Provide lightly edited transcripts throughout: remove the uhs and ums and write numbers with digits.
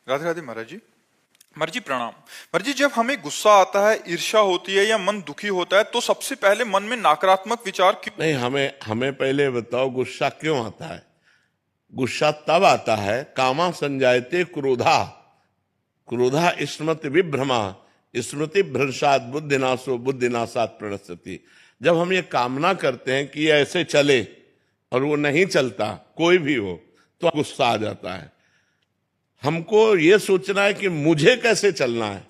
राधे राधे महाराज जी। महाराज जी प्रणाम। महाराज जी, जब हमें गुस्सा आता है, ईर्ष्या होती है या मन दुखी होता है तो सबसे पहले मन में नकारात्मक विचार क्यों? नहीं, हमें हमें पहले बताओ गुस्सा क्यों आता है। गुस्सा तब आता है, कामा संजायते क्रोधा, क्रोधा स्मृति विभ्रमा, स्मृति भ्रंशात बुद्धिनाशो बुद्धिनाशात प्रणश्यति। जब हम ये कामना करते हैं कि ये ऐसे चले और वो नहीं चलता, कोई भी हो, तो गुस्सा आ जाता है। हमको ये सोचना है कि मुझे कैसे चलना है।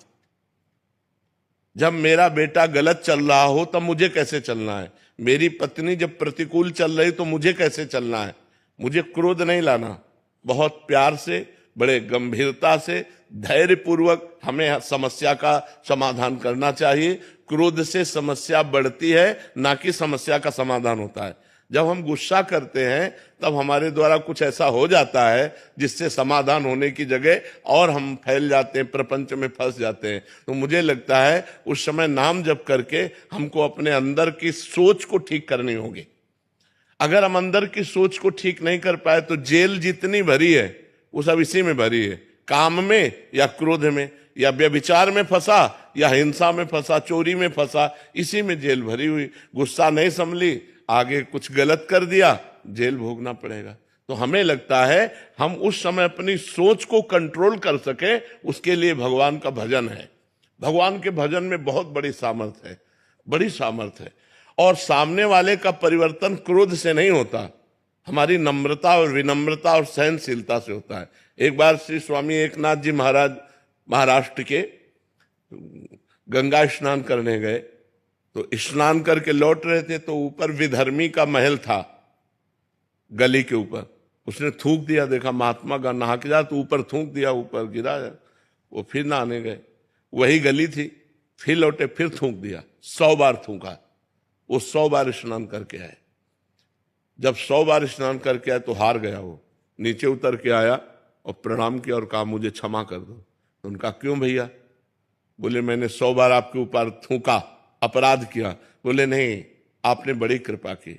जब मेरा बेटा गलत चल रहा हो तब मुझे कैसे चलना है, मेरी पत्नी जब प्रतिकूल चल रही तो मुझे कैसे चलना है। मुझे क्रोध नहीं लाना, बहुत प्यार से, बड़े गंभीरता से, धैर्यपूर्वक हमें समस्या का समाधान करना चाहिए। क्रोध से समस्या बढ़ती है, ना कि समस्या का समाधान होता है। जब हम गुस्सा करते हैं तब हमारे द्वारा कुछ ऐसा हो जाता है जिससे समाधान होने की जगह और हम फैल जाते हैं, प्रपंच में फंस जाते हैं। तो मुझे लगता है उस समय नाम जप करके हमको अपने अंदर की सोच को ठीक करनी होगी। अगर हम अंदर की सोच को ठीक नहीं कर पाए तो जेल जितनी भरी है वो सब इसी में भरी है, काम में या क्रोध में या व्यभिचार में फंसा या हिंसा में फंसा, चोरी में फंसा, इसी में जेल भरी हुई। गुस्सा नहीं संभली, आगे कुछ गलत कर दिया, जेल भोगना पड़ेगा। तो हमें लगता है हम उस समय अपनी सोच को कंट्रोल कर सके, उसके लिए भगवान का भजन है। भगवान के भजन में बहुत बड़ी सामर्थ्य है, बड़ी सामर्थ्य है। और सामने वाले का परिवर्तन क्रोध से नहीं होता, हमारी नम्रता और विनम्रता और सहनशीलता से होता है। एक बार श्री स्वामी एकनाथ जी महाराज महाराष्ट्र के गंगा स्नान करने गए, तो स्नान करके लौट रहे थे तो ऊपर विधर्मी का महल था, गली के ऊपर। उसने थूक दिया, देखा महात्मा का नहा के जा, तो ऊपर थूक दिया, ऊपर गिरा। वो फिर नहाने गए, वही गली थी, फिर लौटे, फिर थूक दिया, 100 बार थूका। वो 100 बार स्नान करके आए। जब 100 बार स्नान करके आए तो हार गया। वो नीचे उतर के आया और प्रणाम किया और कहा मुझे क्षमा कर दो। तो उनका क्यों भैया? बोले मैंने 100 बार आपके ऊपर थूका, अपराध किया। बोले नहीं, आपने बड़ी कृपा की,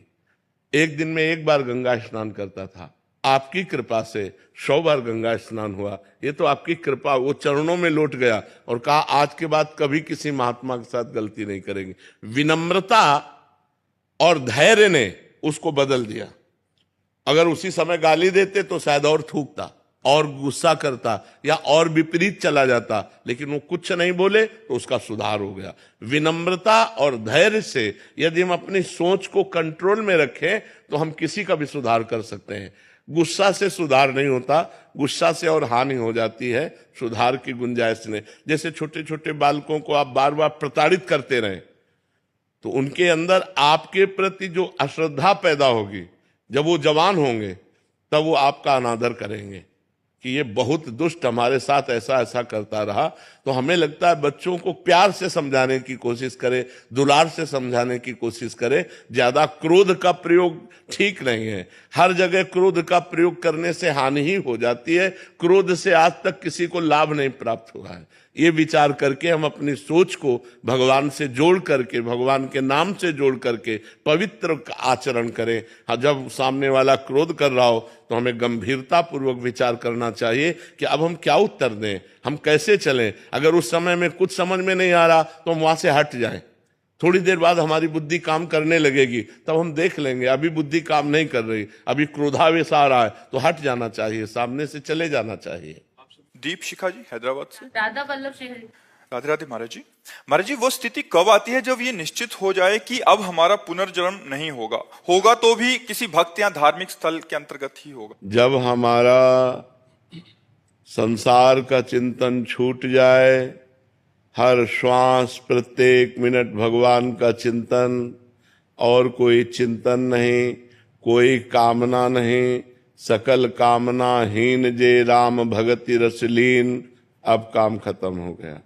एक दिन में 1 बार गंगा स्नान करता था, आपकी कृपा से 100 बार गंगा स्नान हुआ। ये तो आपकी कृपा। वो चरणों में लौट गया और कहा आज के बाद कभी किसी महात्मा के साथ गलती नहीं करेंगे। विनम्रता और धैर्य ने उसको बदल दिया। अगर उसी समय गाली देते तो शायद और थूकता और गुस्सा करता या और विपरीत चला जाता, लेकिन वो कुछ नहीं बोले तो उसका सुधार हो गया। विनम्रता और धैर्य से यदि हम अपनी सोच को कंट्रोल में रखें तो हम किसी का भी सुधार कर सकते हैं। गुस्सा से सुधार नहीं होता, गुस्सा से और हानि हो जाती है सुधार की गुंजाइश ने। जैसे छोटे छोटे बालकों को आप बार बार प्रताड़ित करते रहें तो उनके अंदर आपके प्रति जो अश्रद्धा पैदा होगी, जब वो जवान होंगे तब वो आपका अनादर करेंगे कि ये बहुत दुष्ट हमारे साथ ऐसा ऐसा करता रहा। तो हमें लगता है बच्चों को प्यार से समझाने की कोशिश करें, दुलार से समझाने की कोशिश करें। ज्यादा क्रोध का प्रयोग ठीक नहीं है। हर जगह क्रोध का प्रयोग करने से हानि ही हो जाती है। क्रोध से आज तक किसी को लाभ नहीं प्राप्त हुआ है। ये विचार करके हम अपनी सोच को भगवान से जोड़ करके, भगवान के नाम से जोड़ करके पवित्र आचरण करें। हाँ, जब सामने वाला क्रोध कर रहा हो तो हमें गंभीरता पूर्वक विचार करना चाहिए कि अब हम क्या उत्तर दें, हम कैसे चलें। अगर उस समय में कुछ समझ में नहीं आ रहा तो हम वहां से हट जाएं। थोड़ी देर बाद हमारी बुद्धि काम करने लगेगी, तब हम देख लेंगे अभी बुद्धि काम नहीं कर रही, अभी क्रोधावेश आ रहा है, तो हट जाना चाहिए, सामने से चले जाना चाहिए। दीप शिखा जी हैदराबाद से। राधा वल्लभ श्री। राधे राधे महाराज जी। महाराज जी, वो स्थिति कब आती है जब ये निश्चित हो जाए कि अब हमारा पुनर्जन्म नहीं होगा, होगा तो भी किसी भक्त या धार्मिक स्थल के अंतर्गत ही होगा? जब हमारा संसार का चिंतन छूट जाए, हर श्वास प्रत्येक मिनट भगवान का चिंतन, और कोई चिंतन नहीं, कोई कामना नहीं, सकल कामना हीन जे राम भगति रसलीन। अब काम खत्म हो गया।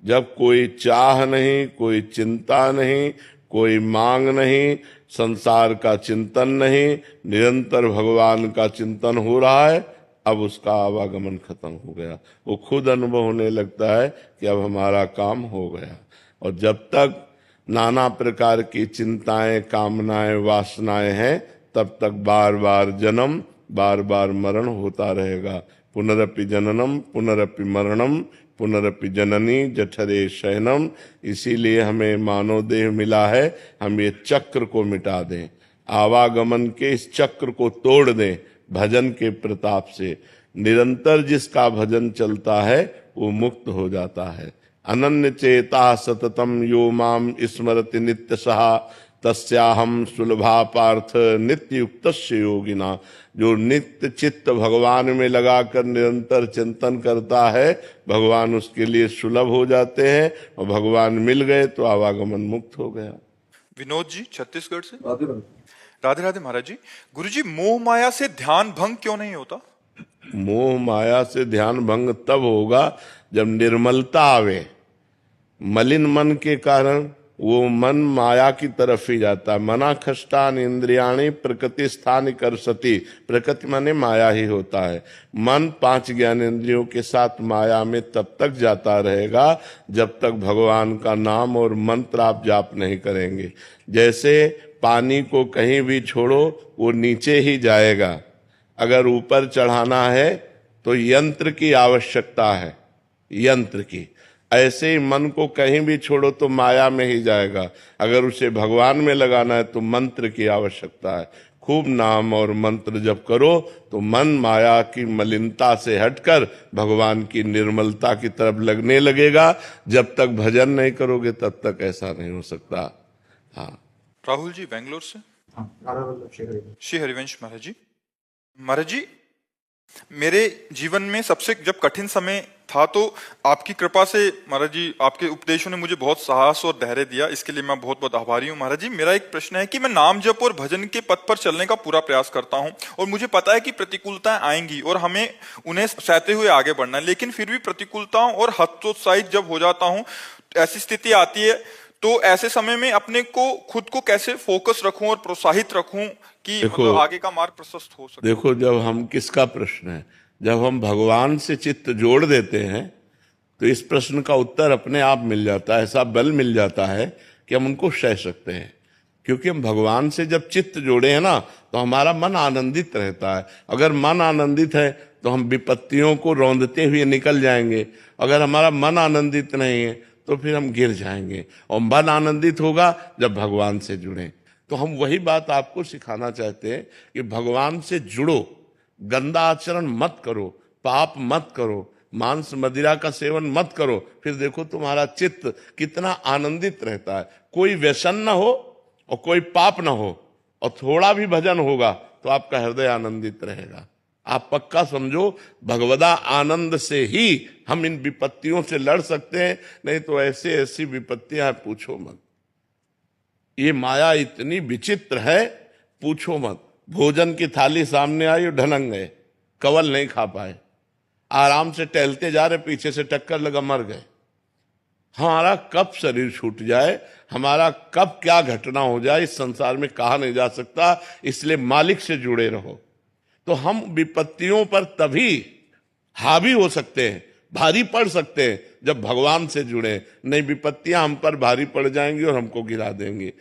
जब कोई चाह नहीं, कोई चिंता नहीं, कोई मांग नहीं, संसार का चिंतन नहीं, निरंतर भगवान का चिंतन हो रहा है, अब उसका आवागमन खत्म हो गया। वो खुद अनुभव होने लगता है कि अब हमारा काम हो गया। और जब तक नाना प्रकार की चिंताएं, कामनाएं, वासनाएं हैं, तब तक बार बार जन्म, बार बार मरण होता रहेगा। पुनरपि जननम पुनरपि मरणम पुनरपि जननी जठरे शयनम। इसीलिए हमें मानव देह मिला है, हम ये चक्र को मिटा दें, आवागमन के इस चक्र को तोड़ दें भजन के प्रताप से। निरंतर जिसका भजन चलता है वो मुक्त हो जाता है। अनन्य चेता सततम यो माम स्मरति नित्य सहा तस्याहम सुलभा पार्थ नित्य युक्त योगिना। जो नित्य चित्त भगवान में लगाकर निरंतर चिंतन करता है, भगवान उसके लिए सुलभ हो जाते हैं, और भगवान मिल गए तो आवागमन मुक्त हो गया। विनोद जी छत्तीसगढ़ से। राधे राधे महाराज जी। गुरु जी, मोह माया से ध्यान भंग क्यों नहीं होता? मोह माया से ध्यान भंग तब होगा जब निर्मलता आवे। मलिन मन के कारण वो मन माया की तरफ ही जाता है। मना खष्टान इंद्रियाणी प्रकृति स्थान कर सती। प्रकृति माने माया ही होता है। मन 5 ज्ञानेंद्रियों के साथ माया में तब तक जाता रहेगा जब तक भगवान का नाम और मंत्र आप जाप नहीं करेंगे। जैसे पानी को कहीं भी छोड़ो वो नीचे ही जाएगा, अगर ऊपर चढ़ाना है तो यंत्र की आवश्यकता है, यंत्र की। ऐसे ही मन को कहीं भी छोड़ो तो माया में ही जाएगा, अगर उसे भगवान में लगाना है तो मंत्र की आवश्यकता है। खूब नाम और मंत्र जप करो तो मन माया की मलिनता से हटकर भगवान की निर्मलता की तरफ लगने लगेगा। जब तक भजन नहीं करोगे तब तक ऐसा नहीं हो सकता। हाँ, राहुल जी बेंगलोर से। श्री हरिवंश महाराज जी। महाराज जी, मेरे जीवन में सबसे जब कठिन समय था तो आपकी कृपा से महाराज जी, आपके उपदेशों ने मुझे बहुत साहस और धैर्य दिया, इसके लिए मैं बहुत बहुत आभारी हूँ। महाराज जी, मेरा एक प्रश्न है कि मैं नाम जप और भजन के पथ पर चलने का पूरा प्रयास करता हूँ, और मुझे पता है कि प्रतिकूलताएं आएंगी और हमें उन्हें सहते हुए आगे बढ़ना है, लेकिन फिर भी प्रतिकूलताओं और हतोत्साहित जब हो जाता हूँ, ऐसी स्थिति आती है, तो ऐसे समय में अपने को खुद को कैसे फोकस रखूं और प्रोत्साहित रखूं कि मतलब आगे का मार्ग प्रशस्त हो सके? देखो, जब हम, किसका प्रश्न है, जब हम भगवान से चित्त जोड़ देते हैं तो इस प्रश्न का उत्तर अपने आप मिल जाता है। ऐसा बल मिल जाता है कि हम उनको सह सकते हैं, क्योंकि हम भगवान से जब चित्त जोड़े हैं ना तो हमारा मन आनंदित रहता है। अगर मन आनंदित है तो हम विपत्तियों को रौंदते हुए निकल जाएंगे, अगर हमारा मन आनंदित नहीं है तो फिर हम गिर जाएंगे। और मन आनंदित होगा जब भगवान से जुड़े। तो हम वही बात आपको सिखाना चाहते हैं कि भगवान से जुड़ो, गंदा आचरण मत करो, पाप मत करो, मांस मदिरा का सेवन मत करो, फिर देखो तुम्हारा चित्त कितना आनंदित रहता है। कोई व्यसन न हो और कोई पाप न हो, और थोड़ा भी भजन होगा तो आपका हृदय आनंदित रहेगा। आप पक्का समझो, भगवदा आनंद से ही हम इन विपत्तियों से लड़ सकते हैं, नहीं तो ऐसे ऐसी विपत्तियां पूछो मत। ये माया इतनी विचित्र है, पूछो मत। भोजन की थाली सामने आई और ढनक गए, कवल नहीं खा पाए, आराम से टहलते जा रहे, पीछे से टक्कर लगा, मर गए। हमारा कब शरीर छूट जाए, हमारा कब क्या घटना हो जाए, इस संसार में कहा नहीं जा सकता। इसलिए मालिक से जुड़े रहो। तो हम विपत्तियों पर तभी हावी हो सकते हैं, भारी पड़ सकते हैं, जब भगवान से जुड़े। नहीं, विपत्तियां हम पर भारी पड़ जाएंगी और हमको गिरा देंगी।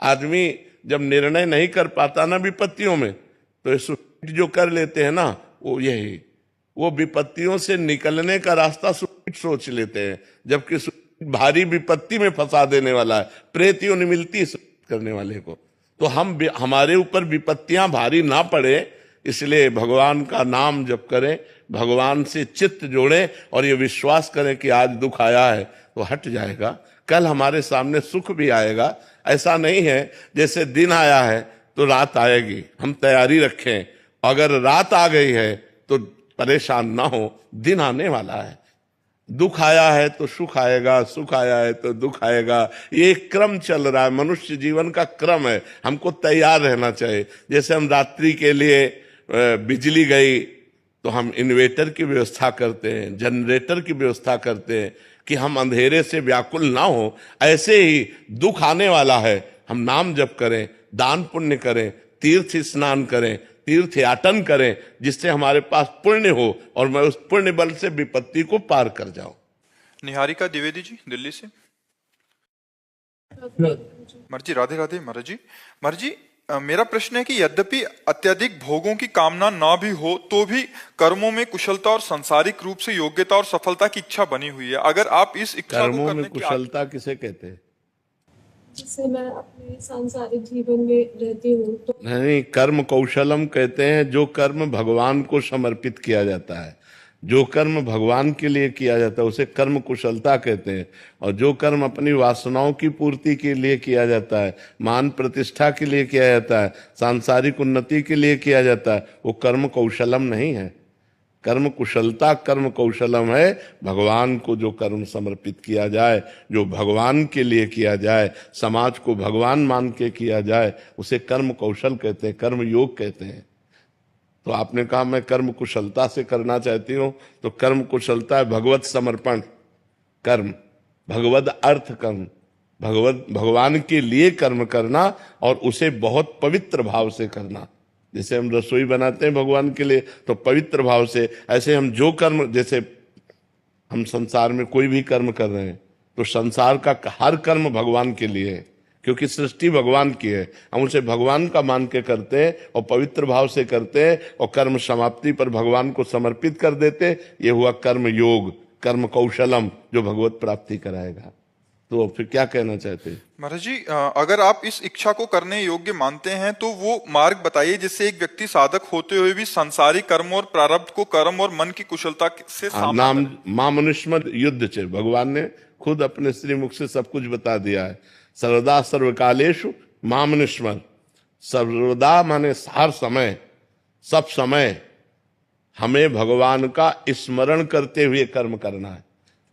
आदमी जब निर्णय नहीं कर पाता ना विपत्तियों में, तो सुसाइड जो कर लेते हैं ना, वो विपत्तियों से निकलने का रास्ता सुसाइड सोच लेते हैं, जबकि भारी विपत्ति में फंसा देने वाला है। प्रेतियों ने मिलती है करने वाले को। तो हमारे ऊपर विपत्तियां भारी ना पड़े, इसलिए भगवान का नाम जप करें, भगवान से चित्त जोड़ें, और ये विश्वास करें कि आज दुख आया है तो हट जाएगा, कल हमारे सामने सुख भी आएगा। ऐसा नहीं है जैसे दिन आया है तो रात आएगी, हम तैयारी रखें। अगर रात आ गई है तो परेशान ना हो, दिन आने वाला है। दुख आया है तो सुख आएगा, सुख आया है तो दुख आएगा। ये क्रम चल रहा है, मनुष्य जीवन का क्रम है। हमको तैयार रहना चाहिए। जैसे हम रात्रि के लिए बिजली गई तो हम इन्वेटर की व्यवस्था करते हैं, जनरेटर की व्यवस्था करते हैं कि हम अंधेरे से व्याकुल ना हो। ऐसे ही दुख आने वाला है, हम नाम जप करें, दान पुण्य करें, तीर्थ स्नान करें, तीर्थ याटन करें, जिससे हमारे पास पुण्य हो और मैं उस पुण्य बल से विपत्ति को पार कर जाऊं। निहारिका द्विवेदी जी दिल्ली से। महाराज जी राधे राधे। महाराज जी मेरा प्रश्न है कि यद्यपि अत्यधिक भोगों की कामना ना भी हो तो भी कर्मों में कुशलता और सांसारिक रूप से योग्यता और सफलता की इच्छा बनी हुई है। अगर आप इस इच्छा को कर्मों में करने की कुशलता किसे कहते हैं? जिससे मैं अपने सांसारिक जीवन में रहती हूँ तो नहीं, कर्म कौशलम कहते हैं जो कर्म भगवान को समर्पित किया जाता है, जो कर्म भगवान के लिए किया जाता है उसे कर्म कुशलता कहते हैं। और जो कर्म अपनी वासनाओं की पूर्ति के लिए किया जाता है, मान प्रतिष्ठा के लिए किया जाता है, सांसारिक उन्नति के लिए किया जाता है, वो कर्म कौशलम नहीं है। कर्म कुशलता कर्म कौशलम है भगवान को जो कर्म समर्पित किया जाए, जो भगवान के लिए किया जाए, समाज को भगवान मान के किया जाए, उसे कर्म कौशल कहते हैं, कर्म योग कहते हैं। तो आपने कहा मैं कर्म कुशलता से करना चाहती हूँ, तो कर्म कुशलता है भगवत समर्पण कर्म, भगवत अर्थ कर्म, भगवान के लिए कर्म करना और उसे बहुत पवित्र भाव से करना। जैसे हम रसोई बनाते हैं भगवान के लिए तो पवित्र भाव से, ऐसे हम जो कर्म, जैसे हम संसार में कोई भी कर्म कर रहे हैं तो संसार का हर कर्म भगवान के लिए है, क्योंकि सृष्टि भगवान की है। हम उसे भगवान का मान के करते हैं और पवित्र भाव से करते हैं और कर्म समाप्ति पर भगवान को समर्पित कर देते हैं। ये हुआ कर्म योग, कर्म कौशलम, जो भगवत प्राप्ति कराएगा। तो फिर क्या कहना चाहते हैं? महाराज जी, अगर आप इस इच्छा को करने योग्य मानते हैं तो वो मार्ग बताइए जिससे एक व्यक्ति साधक होते हुए भी सांसारिक कर्म और प्रारब्ध को कर्म और मन की कुशलता से सामना नाम मां मनुष्मद युद्ध चे, भगवान ने खुद अपने श्रीमुख से सब कुछ बता दिया है। सर्वदा सर्वकालेषु मां मनुष्मद, सर्वदा माने हर समय, सब समय हमें भगवान का स्मरण करते हुए कर्म करना है।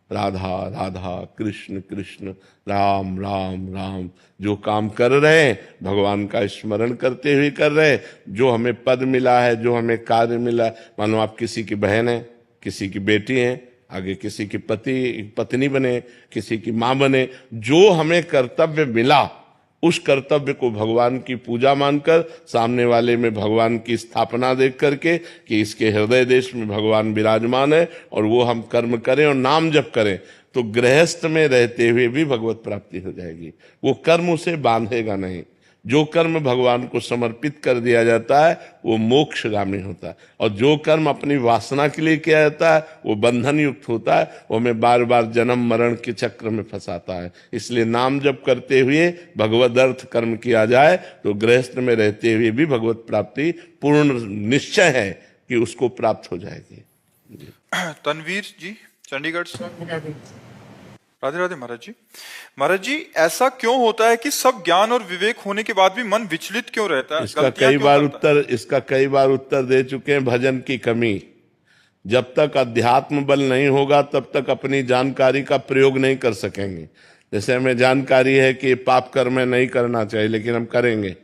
राधा राधा, कृष्ण कृष्ण, राम राम राम। जो काम कर रहे हैं भगवान का स्मरण करते हुए कर रहे हैं। जो हमें पद मिला है, जो हमें कार्य मिला है, मानो आप किसी की बहन है, किसी की बेटी है, आगे किसी की पत्नी बने, किसी की माँ बने, जो हमें कर्तव्य मिला उस कर्तव्य को भगवान की पूजा मानकर, सामने वाले में भगवान की स्थापना देख करके कि इसके हृदय देश में भगवान विराजमान है, और वो हम कर्म करें और नाम जप करें तो गृहस्थ में रहते हुए भी भगवत प्राप्ति हो जाएगी। वो कर्म उसे बांधेगा नहीं। जो कर्म भगवान को समर्पित कर दिया जाता है वो मोक्षगामी होता है, और जो कर्म अपनी वासना के लिए किया जाता है वो बंधन युक्त होता है, वो हमें बार बार जन्म मरण के चक्र में फंसाता है। इसलिए नाम जप करते हुए भगवद अर्थ कर्म किया जाए तो गृहस्थ में रहते हुए भी भगवत प्राप्ति पूर्ण निश्चय है कि उसको प्राप्त हो जाएगी। तनवीर जी चंडीगढ़ से। राधे राधे महाराज जी। महाराज जी, ऐसा क्यों होता है कि सब ज्ञान और विवेक होने के बाद भी मन विचलित क्यों रहता है? इसका कई बार उत्तर दे चुके हैं। भजन की कमी। जब तक अध्यात्म बल नहीं होगा तब तक अपनी जानकारी का प्रयोग नहीं कर सकेंगे। जैसे हमें जानकारी है कि पाप कर्म नहीं करना चाहिए, लेकिन हम करेंगे।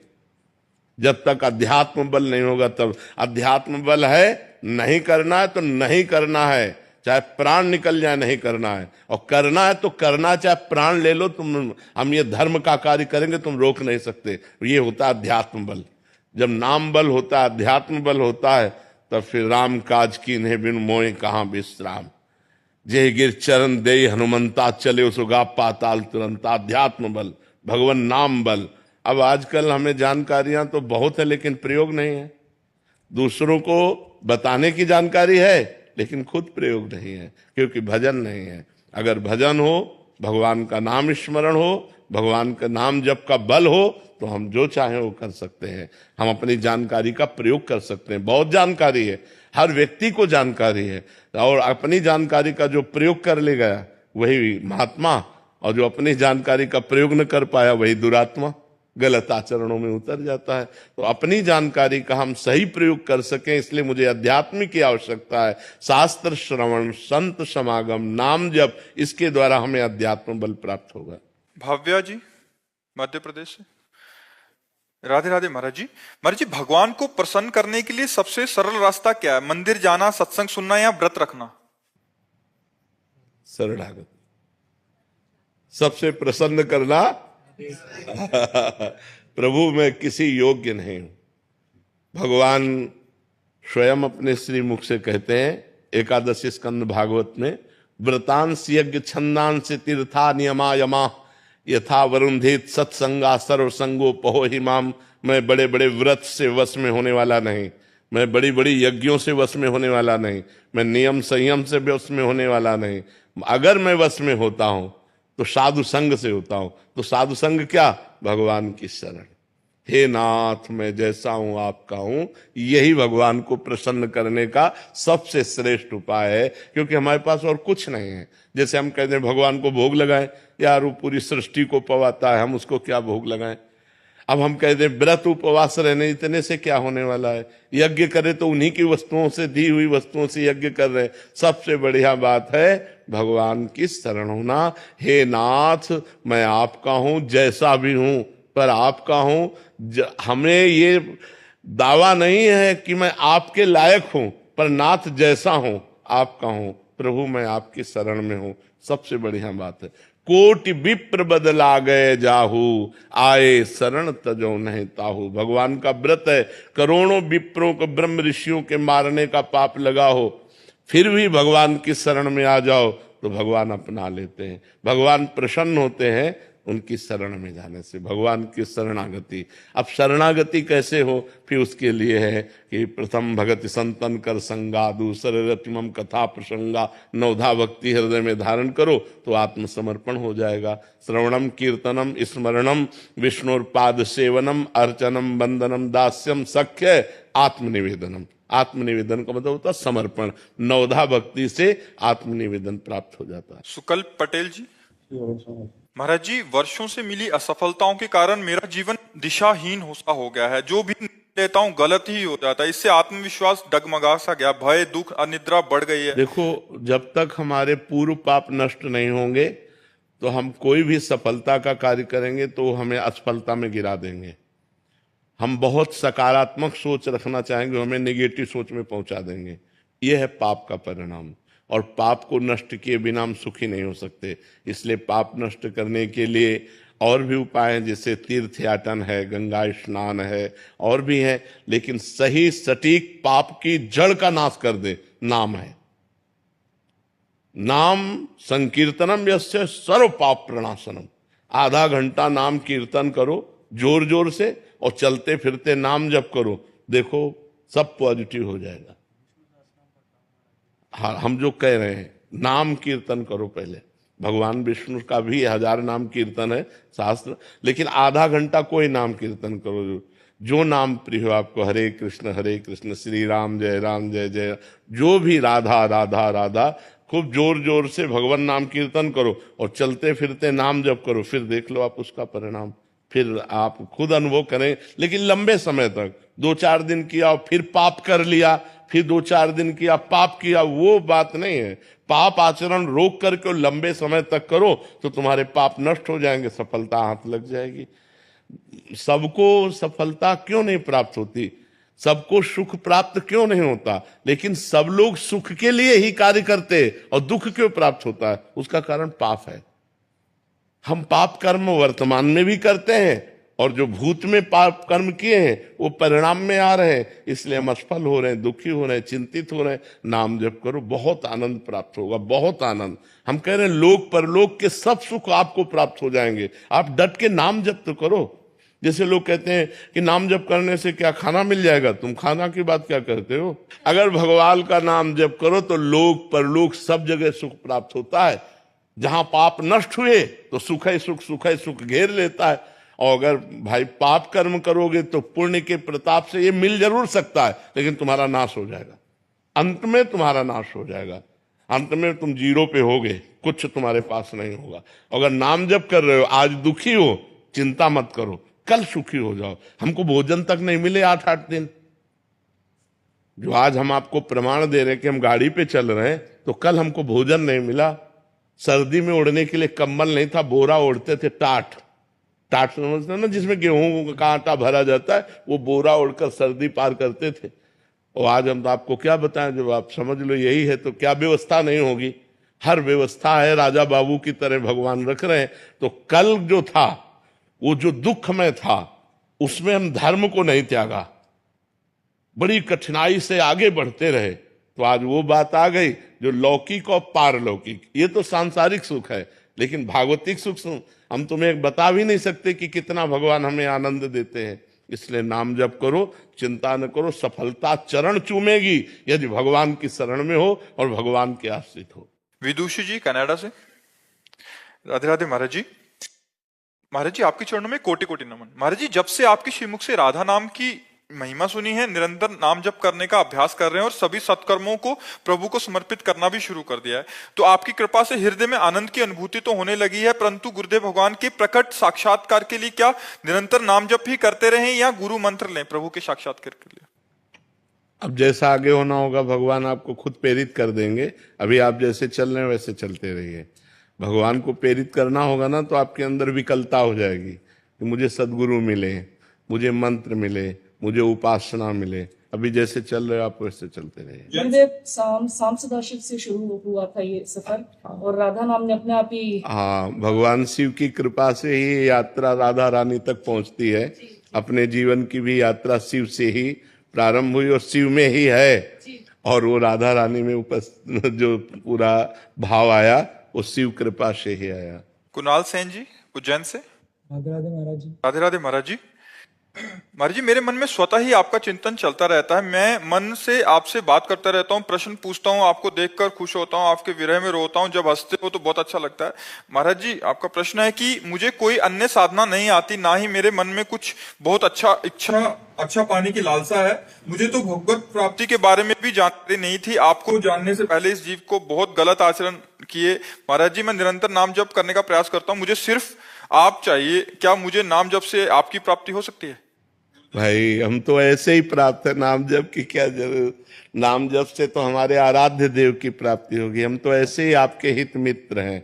जब तक अध्यात्म बल नहीं होगा तब, अध्यात्म बल है नहीं करना है तो नहीं करना है, चाहे प्राण निकल जाए नहीं करना है, और करना है तो करना, चाहे प्राण ले लो तुम। हम ये धर्म का कार्य करेंगे, तुम रोक नहीं सकते। ये होता है अध्यात्म बल। जब नाम बल होता है, अध्यात्म बल होता है, तब फिर राम काज कीन्हे बिनु मोहि कहाँ विश्राम। जय गिर चरण दे हनुमंता, चले सुगा पाताल तुरंत। अध्यात्म बल, भगवान नाम बल। अब आजकल हमें जानकारियां तो बहुत है लेकिन प्रयोग नहीं है। दूसरों को बताने की जानकारी है लेकिन खुद प्रयोग नहीं है, क्योंकि भजन नहीं है। अगर भजन हो, भगवान का नाम स्मरण हो, भगवान का नाम जप का बल हो, तो हम जो चाहें वो कर सकते हैं। हम अपनी जानकारी का प्रयोग कर सकते हैं। बहुत जानकारी है, हर व्यक्ति को जानकारी है, और अपनी जानकारी का जो प्रयोग कर ले गया वही महात्मा, और जो अपनी जानकारी का प्रयोग न कर पाया वही दुरात्मा, गलत आचरणों में उतर जाता है। तो अपनी जानकारी का हम सही प्रयोग कर सकें, इसलिए मुझे अध्यात्म की आवश्यकता है। शास्त्र श्रवण, संत समागम, नाम जप, इसके द्वारा हमें अध्यात्म बल प्राप्त होगा। भाव्या जी मध्य प्रदेश से। राधे राधे महाराज जी। महाराज जी, भगवान को प्रसन्न करने के लिए सबसे सरल रास्ता क्या है? मंदिर जाना, सत्संग सुनना, या व्रत रखना? शरणागत। सबसे प्रसन्न करना प्रभु मैं किसी योग्य नहीं हूं। भगवान स्वयं अपने श्री मुख से कहते हैं एकादशी स्कंद भागवत में, व्रतांश यज्ञ छंदांश तीर्था नियमा यमा यथा वरुंधेत सत्संगा सर्वसंगो पहो हिमाम मैं बड़े बड़े व्रत से वश में होने वाला नहीं, मैं बड़ी बड़ी यज्ञों से वश में होने वाला नहीं, मैं नियम संयम से वश में होने वाला नहीं। अगर मैं वश में होता हूं तो साधु संग से होता हूं। तो साधु संग क्या? भगवान की शरण। हे नाथ, मैं जैसा हूं आपका हूं, यही भगवान को प्रसन्न करने का सबसे श्रेष्ठ उपाय है, क्योंकि हमारे पास और कुछ नहीं है। जैसे हम कहते हैं भगवान को भोग लगाएं, यार वो पूरी सृष्टि को पवाता है, हम उसको क्या भोग लगाएं। अब हम कहते हैं व्रत उपवास रहने, इतने से क्या होने वाला है। यज्ञ करे तो उन्हीं की वस्तुओं से, दी हुई वस्तुओं से यज्ञ कर रहे हैं। सबसे बढ़िया बात है भगवान की शरण होना। हे नाथ, मैं आपका हूं, जैसा भी हूं पर आपका हूं। हमें ये दावा नहीं है कि मैं आपके लायक हूं, पर नाथ जैसा हूं आपका हूं। प्रभु मैं आपकी शरण में हूं, सबसे बढ़िया बात है। कोटि विप्र बदला गए जाहू, आए शरण तजो नहीं ताहू। भगवान का व्रत है, करोड़ों विप्रों को, ब्रह्म ऋषियों के मारने का पाप लगा हो, फिर भी भगवान की शरण में आ जाओ तो भगवान अपना लेते हैं। भगवान प्रसन्न होते हैं उनकी शरण में जाने से, भगवान की शरणागति। अब शरणागति कैसे हो? फिर उसके लिए है कि प्रथम भगति संतन कर संगा, दूसरे रतिमम कथा प्रसंगा, नवधा भक्ति हृदय में धारण करो तो आत्मसमर्पण हो जाएगा। श्रवणम कीर्तनम स्मरणम विष्णुर्पाद सेवनम अर्चनम वंदनम दास्यम सख्य आत्मनिवेदनम। आत्मनिवेदन का मतलब होता है समर्पण। नवधा भक्ति से आत्मनिवेदन प्राप्त हो जाता है। सुकल्प पटेल जी, महाराज जी, वर्षों से मिली असफलताओं के कारण मेरा जीवन दिशाहीन सा हो गया है। जो भी लेता हूँ गलत ही हो जाता है। इससे आत्मविश्वास डगमगा सा गया, भय दुख अनिद्रा बढ़ गई है। देखो, जब तक हमारे पूर्व पाप नष्ट नहीं होंगे तो हम कोई भी सफलता का कार्य करेंगे तो हमें असफलता में गिरा देंगे। हम बहुत सकारात्मक सोच रखना चाहेंगे, हमें नेगेटिव सोच में पहुंचा देंगे। यह है पाप का परिणाम। और पाप को नष्ट किए बिना हम सुखी नहीं हो सकते। इसलिए पाप नष्ट करने के लिए और भी उपाय हैं, जैसे तीर्थ याटन है, गंगा स्नान है, और भी है। लेकिन सही सटीक पाप की जड़ का नाश कर दे, नाम है। नाम संकीर्तनम यस्य सर्व पाप प्रणाशनम। आधा घंटा नाम कीर्तन करो जोर जोर से, और चलते फिरते नाम जप करो, देखो सब पॉजिटिव हो जाएगा। हाँ, हम जो कह रहे हैं नाम कीर्तन करो पहले। भगवान विष्णु का भी 1000 नाम कीर्तन है शास्त्र, लेकिन आधा घंटा कोई नाम कीर्तन करो, जो नाम प्रिय हो आपको। हरे कृष्ण श्री राम जय जय, जो भी राधा राधा राधा, खूब जोर जोर से भगवान नाम कीर्तन करो और चलते फिरते नाम जप करो। फिर देख लो आप उसका परिणाम, फिर आप खुद अनुभव करें। लेकिन लंबे समय तक 2-4 दिन किया फिर पाप कर लिया, फिर 2-4 दिन किया पाप किया, वो बात नहीं है। पाप आचरण रोक करके लंबे समय तक करो तो तुम्हारे पाप नष्ट हो जाएंगे, सफलता हाथ लग जाएगी। सबको सफलता क्यों नहीं प्राप्त होती, सबको सुख प्राप्त क्यों नहीं होता, लेकिन सब लोग सुख के लिए ही कार्य करते और दुख क्यों प्राप्त होता है? उसका कारण पाप है। हम पाप कर्म वर्तमान में भी करते हैं, और जो भूत में पाप कर्म किए हैं वो परिणाम में आ रहे हैं, इसलिए हम असफल हो रहे हैं, दुखी हो रहे हैं, चिंतित हो रहे हैं। नाम जप करो, बहुत आनंद प्राप्त होगा, बहुत आनंद। हम कह रहे हैं लोक परलोक के सब सुख आपको प्राप्त हो जाएंगे। आप डट के नाम जप तो करो। जैसे लोग कहते हैं कि नाम जप करने से क्या खाना मिल जाएगा, तुम खाना की बात क्या करते हो? अगर भगवान का नाम जप करो तो लोक परलोक सब जगह सुख प्राप्त होता है। जहां पाप नष्ट हुए तो सुख ही सुख घेर लेता है। और अगर भाई पाप कर्म करोगे तो पुण्य के प्रताप से ये मिल जरूर सकता है, लेकिन तुम्हारा नाश हो जाएगा। अंत में तुम्हारा नाश हो जाएगा, अंत में तुम जीरो पे होगे, कुछ तुम्हारे पास नहीं होगा। अगर नाम जप कर रहे हो, आज दुखी हो, चिंता मत करो, कल सुखी हो जाओ। हमको भोजन तक नहीं मिले 8-8 दिन, जो आज हम आपको प्रमाण दे रहे हैं कि हम गाड़ी पे चल रहे हैं, तो कल हमको भोजन नहीं मिला। सर्दी में ओढ़ने के लिए कंबल नहीं था, बोरा ओढ़ते थे, टाट समझते हैं ना, जिसमें गेहूं का आटा भरा जाता है, वो बोरा ओढ़कर सर्दी पार करते थे। और आज हम तो आपको क्या बताएं, जब आप समझ लो यही है तो क्या व्यवस्था नहीं होगी? हर व्यवस्था है, राजा बाबू की तरह भगवान रख रहे हैं। तो कल जो था वो जो दुख में था, उसमें हम धर्म को नहीं त्यागा, बड़ी कठिनाई से आगे बढ़ते रहे, तो आज वो बात आ गई जो लौकिक और पारलौकिक। ये तो सांसारिक सुख है, लेकिन भागवतिक सुख हम तुम्हें बता भी नहीं सकते कि कितना भगवान हमें आनंद देते हैं। इसलिए नाम जप करो, चिंता न करो, सफलता चरण चूमेगी यदि भगवान की शरण में हो और भगवान के आश्रित हो। विदुषी जी कनाडा से। राधे राधे महाराज जी। महाराज जी आपके चरणों में कोटि कोटि नमन। महाराज जी जब से आपके श्रीमुख से राधा नाम की महिमा सुनी है, निरंतर नाम जप करने का अभ्यास कर रहे हैं और सभी सत्कर्मों को प्रभु को समर्पित करना भी शुरू कर दिया है, तो आपकी कृपा से हृदय में आनंद की अनुभूति तो होने लगी है, परंतु गुरुदेव भगवान के प्रकट साक्षात्कार के लिए क्या निरंतर नाम जप ही करते रहें या गुरु मंत्र लें प्रभु के साक्षात्कार के लिए? अब जैसा आगे होना होगा भगवान आपको खुद प्रेरित कर देंगे। अभी आप जैसे चल रहे हैं वैसे चलते रहिए। भगवान को प्रेरित करना होगा ना तो आपके अंदर विकलता हो जाएगी कि मुझे सदगुरु मिले, मुझे मंत्र मिले, मुझे उपासना मिले। अभी जैसे चल रहे हो आप वैसे चलते रहिए। गुरुदेव शाम सदाशिव से शुरू हुआ था ये सफर और राधा नाम ने अपने आप ही, हाँ, भगवान शिव की कृपा से ही ये यात्रा राधा रानी तक पहुंचती है। अपने जीवन की भी यात्रा शिव से ही प्रारंभ हुई और शिव में ही है, और वो राधा रानी में जो पूरा भाव आया वो शिव कृपा से ही आया। कुणाल सेन जी उज्जैन से। राधे राधे महाराज जी। राधे राधे महाराज जी। महाराज जी मेरे मन में स्वतः ही आपका चिंतन चलता रहता है, मैं मन से आपसे बात करता रहता हूँ, प्रश्न पूछता हूँ, आपको देखकर खुश होता हूँ, आपके विरह में रोता हूँ, जब हंसते हो तो बहुत अच्छा लगता है। महाराज जी आपका प्रश्न है कि मुझे कोई अन्य साधना नहीं आती, ना ही मेरे मन में कुछ बहुत अच्छा पाने की लालसा है, मुझे तो भगवत प्राप्ति के बारे में भी जानकारी नहीं थी, आपको जानने से पहले इस जीव को बहुत गलत आचरण किए। महाराज जी मैं निरंतर नाम जप करने का प्रयास करता हूँ, मुझे सिर्फ आप चाहिए, क्या मुझे नाम जप से आपकी प्राप्ति हो सकती है? भाई हम तो ऐसे ही प्राप्त है, नाम जप की क्या जरूरत। नाम जप से तो हमारे आराध्य देव की प्राप्ति होगी। हम तो ऐसे ही आपके हित मित्र हैं,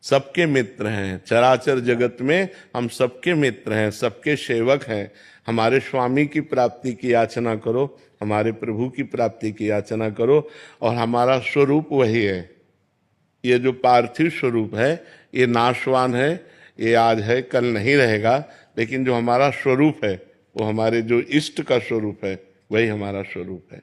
सबके मित्र हैं। चराचर जगत में हम सबके मित्र हैं, सबके सेवक हैं। हमारे स्वामी की प्राप्ति की याचना करो, हमारे प्रभु की प्राप्ति की याचना करो, और हमारा स्वरूप वही है। ये जो पार्थिव स्वरूप है ये नाशवान है, ये आज है कल नहीं रहेगा, लेकिन जो हमारा स्वरूप है वो हमारे जो इष्ट का स्वरूप है वही हमारा स्वरूप है।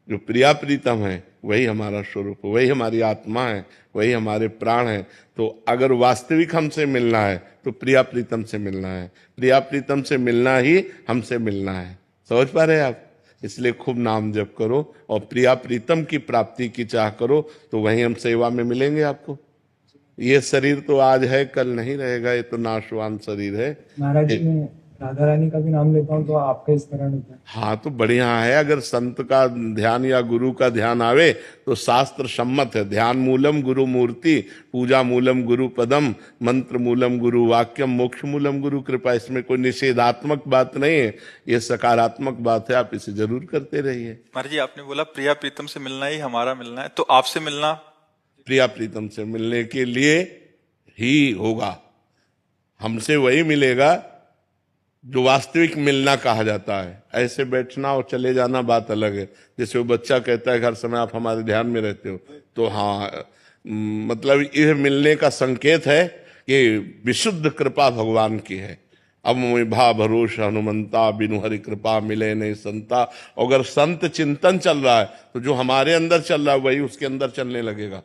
जो प्रिया प्रीतम है वही हमारा स्वरूप है, वही हमारी आत्मा है, वही हमारे प्राण है। तो अगर वास्तविक हमसे मिलना है तो प्रिया प्रीतम से मिलना है, प्रिया प्रीतम से मिलना ही हमसे मिलना है। समझ पा रहे हैं आप? इसलिए खूब नाम जप करो और प्रिया प्रीतम की प्राप्ति की चाह करो, तो वहीं हम सेवा में मिलेंगे आपको। ये शरीर तो आज है कल नहीं रहेगा, ये तो नाशवान शरीर है। महाराज जी मैं राधा रानी का भी नाम लेता हूँ तो आपका स्मरण होता है। हाँ तो बढ़िया है, अगर संत का ध्यान या गुरु का ध्यान आवे तो शास्त्र सम्मत है। ध्यान मूलम गुरु मूर्ति, पूजा मूलम गुरु पदम, मंत्र मूलम गुरु वाक्यम, मोक्ष मूलम गुरु कृपा। इसमें कोई निषेधात्मक बात नहीं है, ये सकारात्मक बात है। आप इसे जरूर करते रहिए। महाराज जी आपने बोला प्रिया प्रीतम से मिलना ही हमारा मिलना है, तो आपसे मिलना प्रिया प्रीतम से मिलने के लिए ही होगा। हमसे वही मिलेगा जो वास्तविक मिलना कहा जाता है। ऐसे बैठना और चले जाना बात अलग है। जैसे वो बच्चा कहता है हर समय आप हमारे ध्यान में रहते हो, तो हाँ मतलब यह मिलने का संकेत है कि विशुद्ध कृपा भगवान की है। अब भा भरोसा हनुमंता, बिनु हरि कृपा मिले नहीं संता। अगर संत चिंतन चल रहा है तो जो हमारे अंदर चल रहा है वही उसके अंदर चलने लगेगा,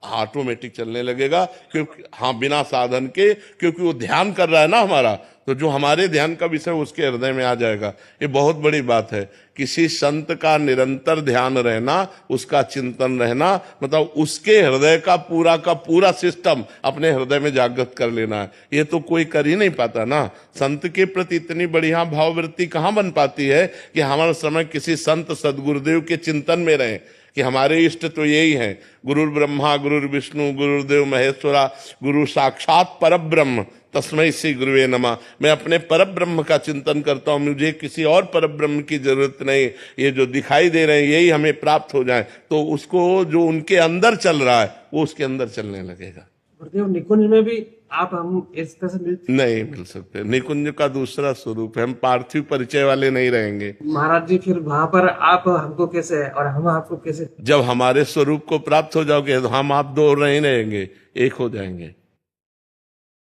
ऑटोमेटिक चलने लगेगा। क्योंकि हाँ बिना साधन के, क्योंकि वो ध्यान कर रहा है ना हमारा, तो जो हमारे ध्यान का विषय उसके हृदय में आ जाएगा। ये बहुत बड़ी बात है। किसी संत का निरंतर ध्यान रहना, उसका चिंतन रहना, मतलब उसके हृदय का पूरा सिस्टम अपने हृदय में जागृत कर लेना है। ये तो कोई कर ही नहीं पाता ना। संत के प्रति इतनी बढ़िया भाववृत्ति कहाँ बन पाती है कि हमारा समय किसी संत सदगुरुदेव के चिंतन में रहे कि हमारे इष्ट तो यही हैं, गुरुर ब्रह्मा गुरुर विष्णु गुरुदेव महेश्वरा, गुरु साक्षात परब्रह्म तस्मै श्री गुरुवे नमः। मैं अपने परब्रह्म का चिंतन करता हूँ, मुझे किसी और परब्रह्म की जरूरत नहीं। ये जो दिखाई दे रहे हैं यही हमें प्राप्त हो जाए, तो उसको जो उनके अंदर चल रहा है वो उसके अंदर चलने लगेगा। गुरुदेव निकुंज में भी आप हम इस तरह से नहीं मिल सकते। निकुंज का दूसरा स्वरूप है, हम पार्थिव परिचय वाले नहीं रहेंगे। महाराज जी फिर वहां पर आप हमको कैसे और हम आपको कैसे? जब हमारे स्वरूप को प्राप्त हो जाओगे तो हम आप दो नहीं रहेंगे, एक हो जाएंगे।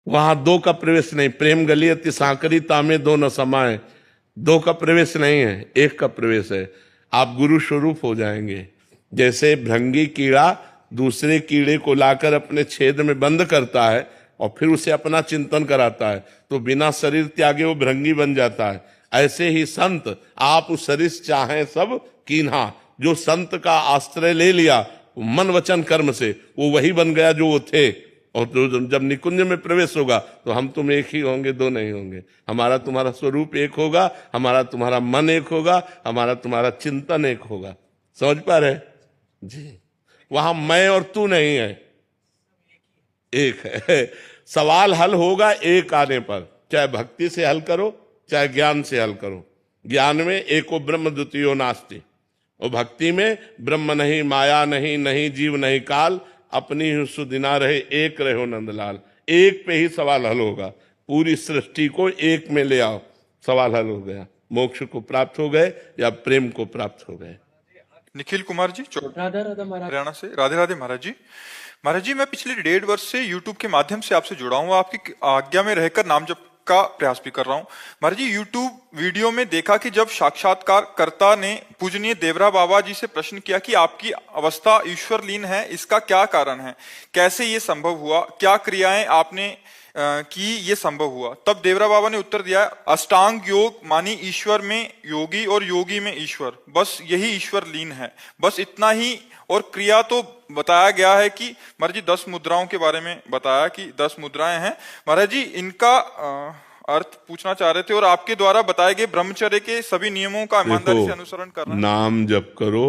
वहां दो का प्रवेश नहीं। प्रेम गली अति सांकरी तामे दो न समाये, दो का प्रवेश नहीं है, एक का प्रवेश है। आप गुरु स्वरूप हो जाएंगे। जैसे भृंगी कीड़ा दूसरे कीड़े को लाकर अपने छेद में बंद करता है और फिर उसे अपना चिंतन कराता है, तो बिना शरीर त्यागे वो भृंगी बन जाता है। ऐसे ही संत आप सरिस चाहे सब कीन्हा, जो संत का आश्रय ले लिया मन वचन कर्म से, वो वही बन गया जो वो थे। और तो जब निकुंज में प्रवेश होगा तो हम तुम एक ही होंगे, दो नहीं होंगे। हमारा तुम्हारा स्वरूप एक होगा, हमारा तुम्हारा मन एक होगा, हमारा तुम्हारा चिंतन एक होगा। समझ पा रहे जी? वहां मैं और तू नहीं है, एक है। सवाल हल होगा एक आने पर, चाहे भक्ति से हल करो चाहे ज्ञान से हल करो। ज्ञान में एको ब्रह्म द्वितीयो नास्ति, और भक्ति में ब्रह्म नहीं, माया नहीं, नहीं जीव नहीं काल, अपनी ही सुदिना रहे एक रहो नंदलाल। एक पे ही सवाल हल होगा। पूरी सृष्टि को एक में ले आओ, सवाल हल हो गया। मोक्ष को प्राप्त हो गए या प्रेम को प्राप्त हो गए। निखिल कुमार जी राधा राधा महाराज, हरियाणा से। राधे राधे महाराज जी। महाराज जी, मैं पिछले 1.5 वर्ष से यूट्यूब के माध्यम से आपसे जुड़ा हूँ, आपकी आज्ञा में रहकर नाम जप का प्रयास भी कर रहा हूँ। महाराज जी, यूट्यूब वीडियो में देखा कि जब साक्षात्कारकर्ता ने पूजनीय देवरा बाबा जी से प्रश्न किया कि आपकी अवस्था ईश्वर लीन है, इसका क्या कारण है, कैसे ये संभव हुआ, क्या क्रियाएं आपने कि ये संभव हुआ, तब देवरा बाबा ने उत्तर दिया, अष्टांग योग मानी ईश्वर में योगी और योगी में ईश्वर, बस यही ईश्वर लीन है, बस इतना ही। और क्रिया तो बताया गया है कि महाराज जी 10 मुद्राओं के बारे में बताया कि 10 मुद्राएं हैं। महाराज जी, इनका अर्थ पूछना चाह रहे थे, और आपके द्वारा बताए गए ब्रह्मचर्य के सभी नियमों का ईमानदारी से अनुसरण करना। नाम जप करो,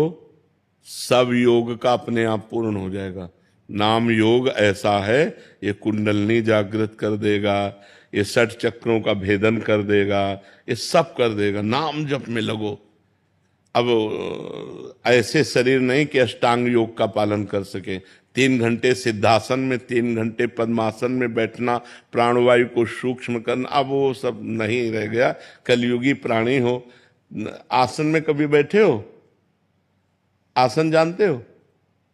सब योग का अपने आप पूर्ण हो जाएगा। नाम योग ऐसा है, ये कुंडलनी जागृत कर देगा, ये 60 चक्रों का भेदन कर देगा, ये सब कर देगा। नाम जप में लगो। अब ऐसे शरीर नहीं कि अष्टांग योग का पालन कर सके। 3 घंटे सिद्धासन में, 3 घंटे पद्मासन में बैठना, प्राणवायु को सूक्ष्म करना, अब वो सब नहीं रह गया। कलयुगी प्राणी हो। आसन में कभी बैठे हो? आसन जानते हो?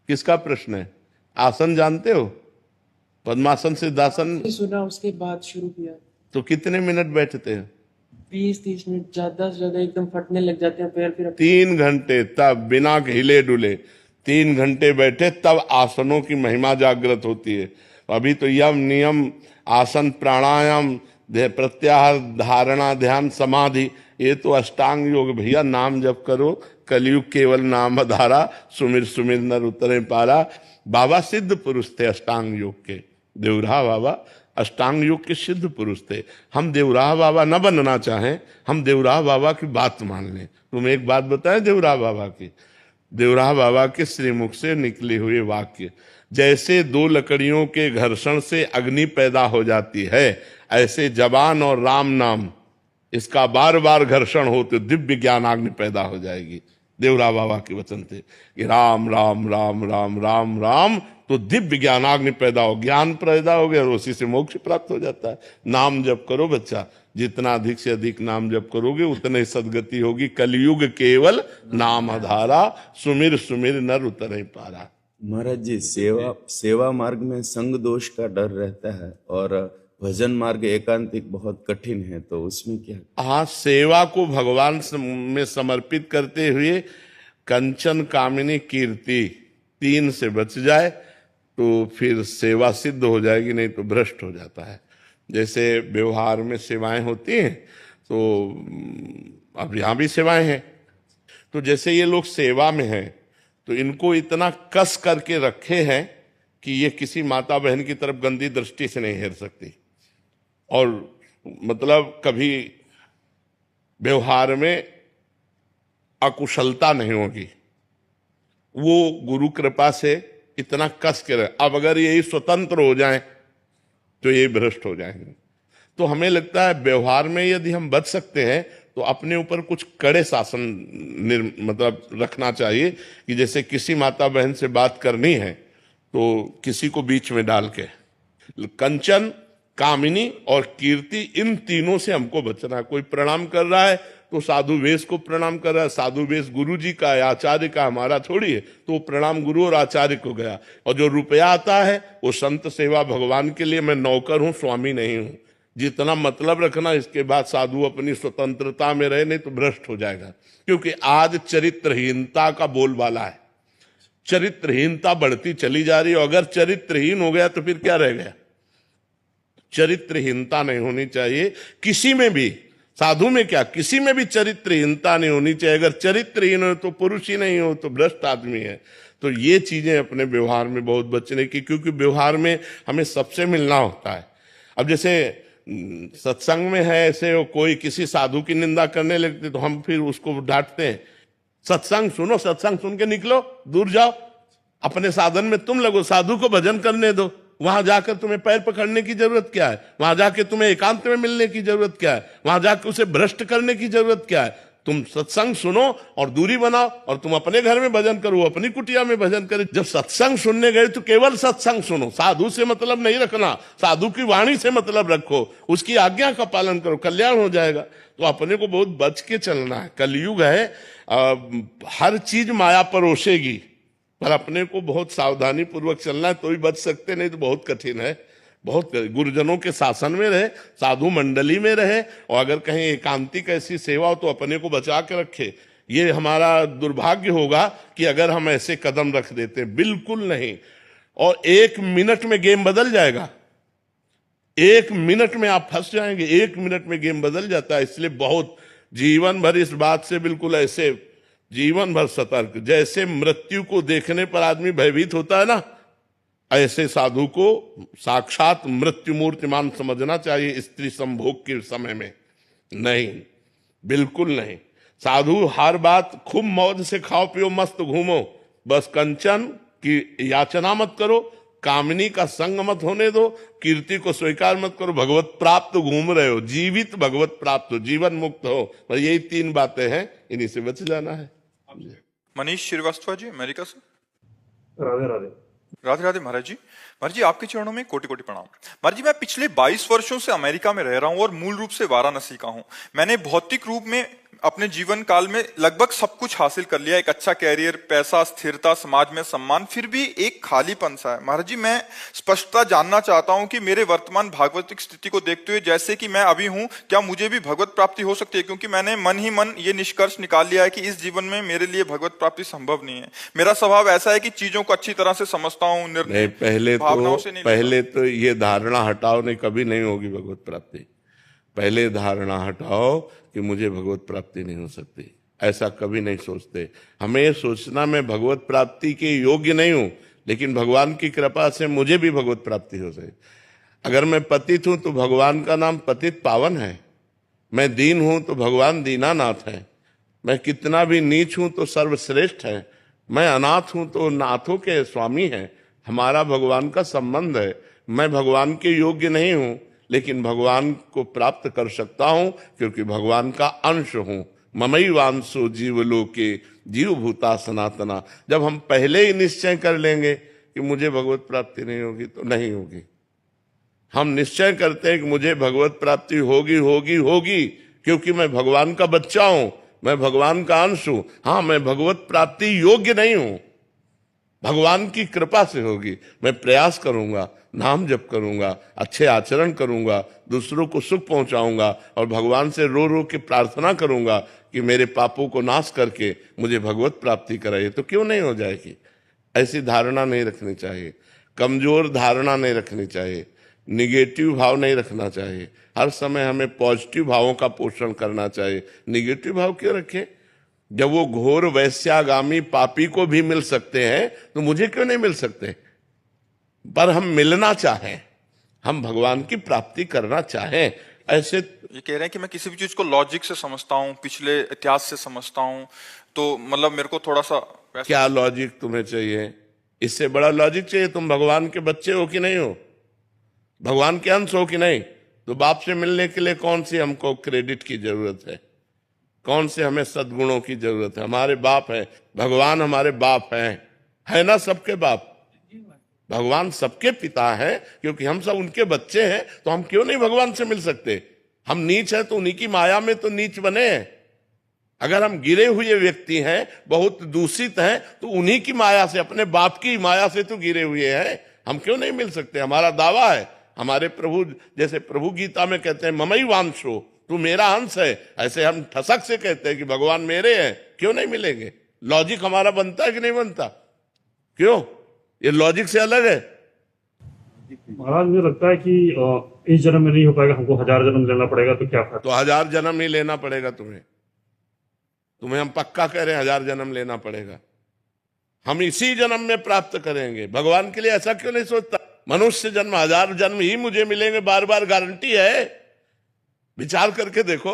किसका प्रश्न है? आसन जानते हो? पद्मासन सिद्धासन सुना, उसके बाद शुरू किया। तो कितने मिनट बैठते हैं? 20-30 मिनट, ज्यादा से ज्यादा एकदम फटने लग जाते हैं पैर। फिर 3 घंटे, तब बिना हिले डुले 3 घंटे बैठे, तब आसनों की महिमा जागृत होती है। अभी तो यम नियम आसन प्राणायाम प्रत्याहार धारणा ध्यान समाधि, ये तो अष्टांग योग भैया। नाम जप करो, कलयुग केवल नाम धारा, सुमिर सुमिर नर उतरे पारा। बाबा सिद्ध पुरुष थे अष्टांग योग के, देवराह बाबा अष्टांग योग के सिद्ध पुरुष थे। हम देवराह बाबा न बनना चाहें, हम देवराह बाबा की बात मान लें। तुम एक बात बताए देवराह बाबा की, देवराह बाबा के श्रीमुख से निकले हुए वाक्य, जैसे 2 लकड़ियों के घर्षण से अग्नि पैदा हो जाती है, ऐसे जबान और राम नाम इसका बार बार घर्षण हो तो दिव्य ज्ञान अग्नि पैदा हो जाएगी। देवराह बाबा के वचन थे कि राम राम राम राम राम राम, तो दिव्य ज्ञानाग्नि पैदा हो, ज्ञान पैदा हो गया और उसी से मोक्ष प्राप्त हो जाता है। नाम जप करो बच्चा, जितना अधिक से अधिक नाम जप करोगे उतने सदगति होगी। कलयुग केवल नाम आधारा, सुमिर सुमिर नर उतरे पारा। महाराज जी, सेवा मार्ग में संग दोष का डर रहता है और भजन मार्ग एकांतिक बहुत कठिन है, तो उसमें क्या? हाँ, सेवा को भगवान में समर्पित करते हुए कंचन कामिनी कीर्ति 3 से बच जाए तो फिर सेवा सिद्ध हो जाएगी, नहीं तो भ्रष्ट हो जाता है। जैसे व्यवहार में सेवाएं होती हैं, तो अब यहाँ भी सेवाएं हैं, तो जैसे ये लोग सेवा में हैं तो इनको इतना कस करके रखे हैं कि ये किसी माता बहन की तरफ गंदी दृष्टि से नहीं हेर सकती, और मतलब कभी व्यवहार में अकुशलता नहीं होगी। वो गुरु कृपा से इतना कस के रहे। अब अगर यही स्वतंत्र हो जाएं तो ये भ्रष्ट हो जाएंगे। तो हमें लगता है व्यवहार में यदि हम बच सकते हैं तो अपने ऊपर कुछ कड़े शासन मतलब रखना चाहिए कि जैसे किसी माता बहन से बात करनी है तो किसी को बीच में डाल के, कंचन कामिनी और कीर्ति, इन तीनों से हमको बचना है। कोई प्रणाम कर रहा है तो साधु वेश को प्रणाम कर रहा है, साधु वेश गुरु जी का है, आचार्य का, हमारा थोड़ी है, तो प्रणाम गुरु और आचार्य को गया। और जो रुपया आता है वो संत सेवा भगवान के लिए, मैं नौकर हूं, स्वामी नहीं हूं। जितना मतलब रखना, इसके बाद साधु अपनी स्वतंत्रता में रहे, नहीं तो भ्रष्ट हो जाएगा। क्योंकि आज चरित्रहीनता का बोलबाला है, चरित्रहीनता बढ़ती चली जा रही है। अगर चरित्रहीन हो गया तो फिर क्या रह गया? चरित्रहीनता नहीं होनी चाहिए किसी में भी। साधु में क्या, किसी में भी चरित्रहीनता नहीं होनी चाहिए। अगर चरित्रहीन हो तो पुरुष ही नहीं हो तो भ्रष्ट आदमी है। तो ये चीजें अपने व्यवहार में बहुत बचने की, क्योंकि व्यवहार में हमें सबसे मिलना होता है। अब जैसे सत्संग में है, ऐसे कोई किसी साधु की निंदा करने लगते तो हम फिर उसको डांटते हैं, सत्संग सुनो, सत्संग सुन के निकलो, दूर जाओ, अपने साधन में तुम लगो, साधु को भजन करने दो। वहां जाकर तुम्हें पैर पकड़ने की जरूरत क्या है? वहां जाके तुम्हें एकांत में मिलने की जरूरत क्या है? वहां जाकर उसे भ्रष्ट करने की जरूरत क्या है? तुम सत्संग सुनो और दूरी बनाओ, और तुम अपने घर में भजन करो, अपनी कुटिया में भजन करे। जब सत्संग सुनने गए तो केवल सत्संग सुनो, साधु से मतलब नहीं रखना, साधु की वाणी से मतलब रखो, उसकी आज्ञा का पालन करो, कल्याण हो जाएगा। तो अपने को बहुत बच के चलना है। कलयुग है, हर चीज माया परोसेगी, पर अपने को बहुत सावधानी पूर्वक चलना है, तो ही बच सकते, नहीं तो बहुत कठिन है। बहुत गुरुजनों के शासन में रहे, साधु मंडली में रहे, और अगर कहीं एकांतिक ऐसी सेवा हो तो अपने को बचा के रखे। ये हमारा दुर्भाग्य होगा कि अगर हम ऐसे कदम रख देते, बिल्कुल नहीं। और 1 मिनट में गेम बदल जाएगा, 1 मिनट में आप फंस जाएंगे, 1 मिनट में गेम बदल जाता है। इसलिए बहुत जीवन भर इस बात से बिल्कुल ऐसे जीवन भर सतर्क। जैसे मृत्यु को देखने पर आदमी भयभीत होता है ना, ऐसे साधु को साक्षात मृत्यु मूर्तिमान समझना चाहिए स्त्री संभोग के समय में। नहीं, बिल्कुल नहीं। साधु हर बात खूब मौज से खाओ पियो मस्त घूमो, बस कंचन की याचना मत करो, कामनी का संग मत होने दो, कीर्ति को स्वीकार मत करो, भगवत प्राप्त घूम रहे हो, जीवित भगवत प्राप्त हो, जीवन मुक्त हो। पर यही 3 बातें हैं, इन्हीं से बच जाना है। मनीष श्रीवास्तव जी, अमेरिका से। राधे राधे। राधे राधे महाराज जी। महाराज जी, आपके चरणों में कोटि कोटि प्रणाम। महाराज जी, मैं पिछले 22 वर्षों से अमेरिका में रह रहा हूं और मूल रूप से वाराणसी का हूं। मैंने भौतिक रूप में अपने जीवन काल में लगभग सब कुछ हासिल कर लिया, एक अच्छा कैरियर, पैसा, स्थिरता, समाज में सम्मान, फिर भी एक खालीपन सा है। महाराज जी, मैं स्पष्टता जानना चाहता हूं कि मेरे वर्तमान भागवतिक स्थिति को देखते हुए, जैसे कि मैं अभी हूं, क्या मुझे भी भगवत प्राप्ति हो सकती है? क्योंकि मैंने मन ही मन ये निष्कर्ष निकाल लिया है कि इस जीवन में मेरे लिए भगवत प्राप्ति संभव नहीं है। मेरा स्वभाव ऐसा है कि चीजों को अच्छी तरह से समझता हूँ, नहीं, पहले तो ये धारणा हटाओ, नहीं कभी नहीं होगी भगवत प्राप्ति। पहले धारणा हटाओ कि मुझे भगवत प्राप्ति नहीं हो सकती, ऐसा कभी नहीं सोचते। हमें सोचना मैं भगवत प्राप्ति के योग्य नहीं हूं, लेकिन भगवान की कृपा से मुझे भी भगवत प्राप्ति हो सके। अगर मैं पतित हूं तो भगवान का नाम पतित पावन है, मैं दीन हूं तो भगवान दीनानाथ है, मैं कितना भी नीच हूं तो सर्वश्रेष्ठ है, मैं अनाथ हूं तो नाथों के स्वामी है। हमारा भगवान का संबंध है। मैं भगवान के योग्य नहीं हूं, लेकिन भगवान को प्राप्त कर सकता हूं, क्योंकि भगवान का अंश हूं। ममैवांशो जीवलोके जीव भूता सनातना। जब हम पहले ही निश्चय कर लेंगे कि मुझे भगवत प्राप्ति नहीं होगी, तो नहीं होगी। हम निश्चय करते हैं कि मुझे भगवत प्राप्ति होगी होगी होगी, क्योंकि मैं भगवान का बच्चा हूं, मैं भगवान का अंश हूं। हाँ, मैं भगवत प्राप्ति योग्य नहीं हूं, भगवान की कृपा से होगी। मैं प्रयास करूंगा, नाम जप करूंगा, अच्छे आचरण करूंगा, दूसरों को सुख पहुंचाऊंगा, और भगवान से रो रो के प्रार्थना करूंगा कि मेरे पापों को नाश करके मुझे भगवत प्राप्ति कराइए। तो क्यों नहीं हो जाएगी? ऐसी धारणा नहीं रखनी चाहिए, कमजोर धारणा नहीं रखनी चाहिए, निगेटिव भाव नहीं रखना चाहिए। हर समय हमें पॉजिटिव भावों का पोषण करना चाहिए। निगेटिव भाव क्यों रखें? जब वो घोर वैश्यागामी पापी को भी मिल सकते हैं, तो मुझे क्यों नहीं मिल सकते? पर हम मिलना चाहें, हम भगवान की प्राप्ति करना चाहें। ऐसे ये कह रहे हैं कि मैं किसी भी चीज को लॉजिक से समझता हूँ, पिछले इतिहास से समझता हूँ, तो मतलब मेरे को थोड़ा सा क्या लॉजिक तुम्हें चाहिए? इससे बड़ा लॉजिक चाहिए? तुम भगवान के बच्चे हो कि नहीं हो, भगवान के अंश हो कि नहीं? तो बाप से मिलने के लिए कौन सी हमको क्रेडिट की जरूरत है, कौन से हमें सद्गुणों की जरूरत है? हमारे बाप है, भगवान हमारे बाप है ना? सबके बाप, भगवान सबके पिता है, क्योंकि हम सब उनके बच्चे हैं। तो हम क्यों नहीं भगवान से मिल सकते? हम नीच हैं तो उन्हीं की माया में तो नीच बने हैं। अगर हम गिरे हुए व्यक्ति हैं, बहुत दूषित हैं, तो उन्हीं की माया से, अपने बाप की माया से तो गिरे हुए हैं। हम क्यों नहीं मिल सकते? हमारा दावा है। हमारे प्रभु, जैसे प्रभु गीता में कहते हैं ममैवांशो, तू मेरा अंश है, ऐसे हम ठसक से कहते हैं कि भगवान मेरे हैं। क्यों नहीं मिलेंगे? लॉजिक हमारा बनता है कि नहीं बनता? क्यों? ये लॉजिक से अलग है। महाराज, मुझे लगता है कि इस जन्म में नहीं हो पाएगा, हमको 1000 जन्म लेना पड़ेगा, तो क्या फायदा? तो 1000 जन्म ही लेना पड़ेगा तुम्हें हम पक्का कह रहे हैं 1000 जन्म लेना पड़ेगा। हम इसी जन्म में प्राप्त करेंगे। भगवान के लिए ऐसा क्यों नहीं सोचता? मनुष्य जन्म 1000 जन्म ही मुझे मिलेंगे, बार बार गारंटी है? विचार करके देखो,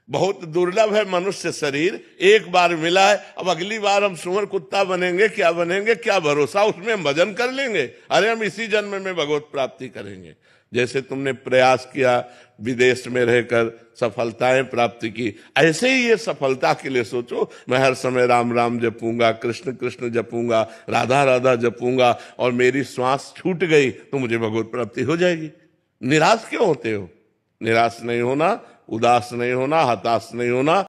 बहुत दुर्लभ है मनुष्य शरीर, एक बार मिला है, अब अगली बार हम सुअर कुत्ता बनेंगे, क्या भरोसा? उसमें हम भजन कर लेंगे, अरे हम इसी जन्म में भगवत प्राप्ति करेंगे। जैसे तुमने प्रयास किया विदेश में रहकर सफलताएं प्राप्त की, ऐसे ही ये सफलता के लिए सोचो, मैं हर समय राम राम जपूंगा, कृष्ण कृष्ण जपूंगा, राधा राधा जपूंगा, और मेरी श्वास छूट गई तो मुझे भगवत प्राप्ति हो जाएगी। निराश क्यों होते हो? निराश नहीं होना, उदास नहीं होना, हताश नहीं होना।